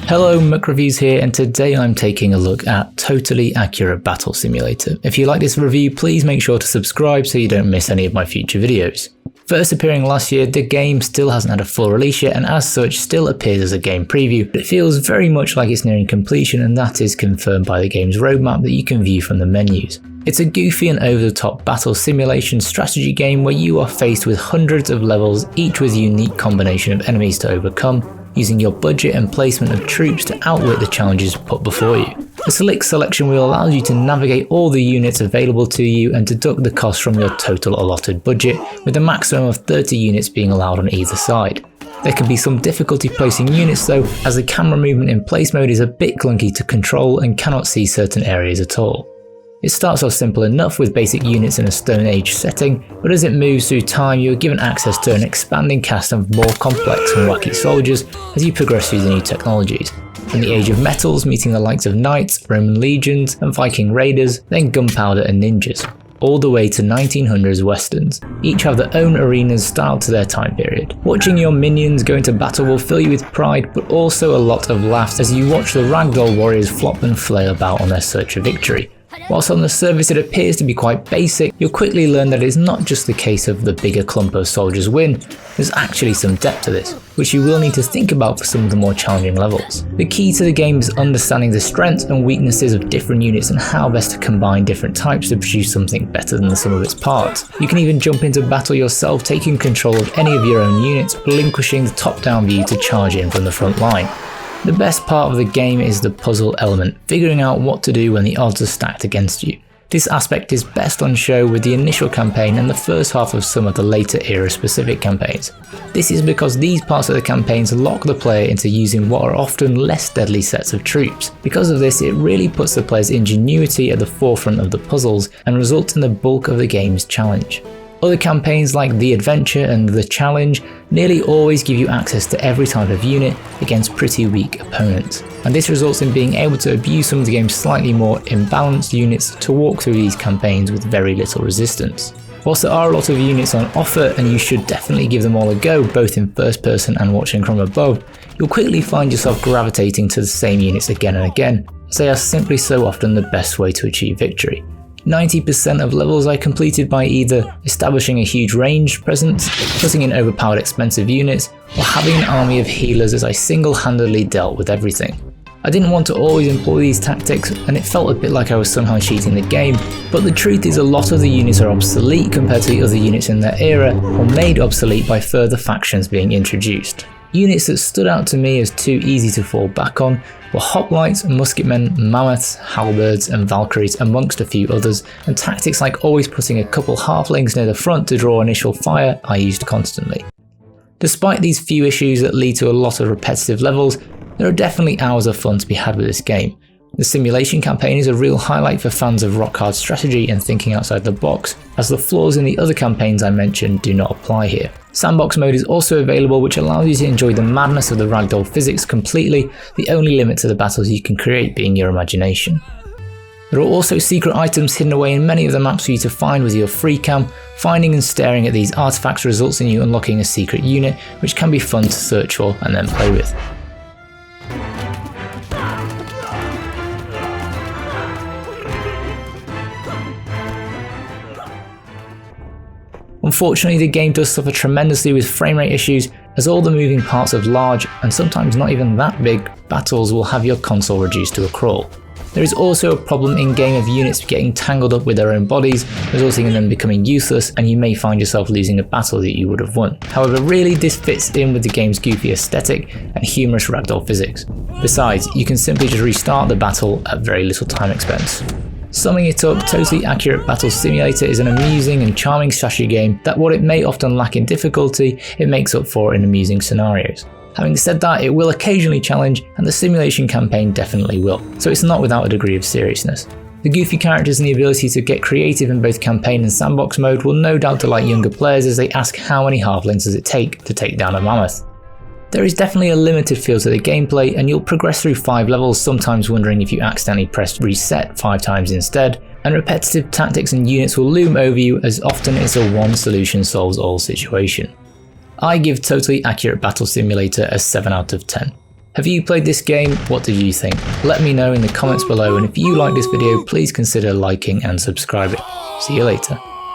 Hello, McReviews here, and today I'm taking a look at Totally Accurate Battle Simulator. If you like this review, please make sure to subscribe so you don't miss any of my future videos. First appearing last year, the game still hasn't had a full release yet and as such still appears as a game preview, but it feels very much like it's nearing completion, and that is confirmed by the game's roadmap that you can view from the menus. It's a goofy and over-the-top battle simulation strategy game where you are faced with hundreds of levels, each with a unique combination of enemies to overcome, using your budget and placement of troops to outwit the challenges put before you. The slick selection wheel allows you to navigate all the units available to you and deduct the cost from your total allotted budget, with a maximum of 30 units being allowed on either side. There can be some difficulty placing units though, as the camera movement in place mode is a bit clunky to control and cannot see certain areas at all. It starts off simple enough with basic units in a Stone Age setting, but as it moves through time you are given access to an expanding cast of more complex and wacky soldiers as you progress through the new technologies. From the Age of Metals, meeting the likes of knights, Roman legions and Viking raiders, then gunpowder and ninjas, all the way to 1900s westerns. Each have their own arenas styled to their time period. Watching your minions go into battle will fill you with pride, but also a lot of laughs as you watch the ragdoll warriors flop and flail about on their search for victory. Whilst on the surface it appears to be quite basic, you'll quickly learn that it is not just the case of the bigger clump of soldiers win. There's actually some depth to this, which you will need to think about for some of the more challenging levels. The key to the game is understanding the strengths and weaknesses of different units and how best to combine different types to produce something better than the sum of its parts. You can even jump into battle yourself, taking control of any of your own units, relinquishing the top-down view to charge in from the front line. The best part of the game is the puzzle element, figuring out what to do when the odds are stacked against you. This aspect is best on show with the initial campaign and the first half of some of the later era specific campaigns. This is because these parts of the campaigns lock the player into using what are often less deadly sets of troops. Because of this, it really puts the player's ingenuity at the forefront of the puzzles and results in the bulk of the game's challenge. Other campaigns like The Adventure and The Challenge nearly always give you access to every type of unit against pretty weak opponents, and this results in being able to abuse some of the game's slightly more imbalanced units to walk through these campaigns with very little resistance. Whilst there are a lot of units on offer and you should definitely give them all a go both in first person and watching from above, you'll quickly find yourself gravitating to the same units again and again, as they are simply so often the best way to achieve victory. 90% of levels I completed by either establishing a huge ranged presence, putting in overpowered expensive units, or having an army of healers as I single-handedly dealt with everything. I didn't want to always employ these tactics and it felt a bit like I was somehow cheating the game, but the truth is a lot of the units are obsolete compared to the other units in their era, or made obsolete by further factions being introduced. Units that stood out to me as too easy to fall back on were hoplites, musketmen, mammoths, halberds and valkyries amongst a few others, and tactics like always putting a couple halflings near the front to draw initial fire I used constantly. Despite these few issues that lead to a lot of repetitive levels, there are definitely hours of fun to be had with this game. The simulation campaign is a real highlight for fans of rock-hard strategy and thinking outside the box, as the flaws in the other campaigns I mentioned do not apply here. Sandbox mode is also available, which allows you to enjoy the madness of the ragdoll physics completely, the only limit to the battles you can create being your imagination. There are also secret items hidden away in many of the maps for you to find with your free cam. Finding and staring at these artifacts results in you unlocking a secret unit, which can be fun to search for and then play with. Unfortunately, the game does suffer tremendously with frame rate issues, as all the moving parts of large, and sometimes not even that big, battles will have your console reduced to a crawl. There is also a problem in game of units getting tangled up with their own bodies, resulting in them becoming useless, and you may find yourself losing a battle that you would have won. However, really this fits in with the game's goofy aesthetic and humorous ragdoll physics. Besides, you can simply just restart the battle at very little time expense. Summing it up, Totally Accurate Battle Simulator is an amusing and charming strategy game that, what it may often lack in difficulty, it makes up for in amusing scenarios. Having said that, it will occasionally challenge, and the simulation campaign definitely will, so it's not without a degree of seriousness. The goofy characters and the ability to get creative in both campaign and sandbox mode will no doubt delight younger players as they ask how many halflings does it take to take down a mammoth. There is definitely a limited feel to the gameplay, and you'll progress through 5 levels, sometimes wondering if you accidentally pressed reset 5 times instead, and repetitive tactics and units will loom over you as often it's a one solution solves all situation. I give Totally Accurate Battle Simulator a 7 out of 10. Have you played this game? What did you think? Let me know in the comments below, and if you like this video, please consider liking and subscribing. See you later.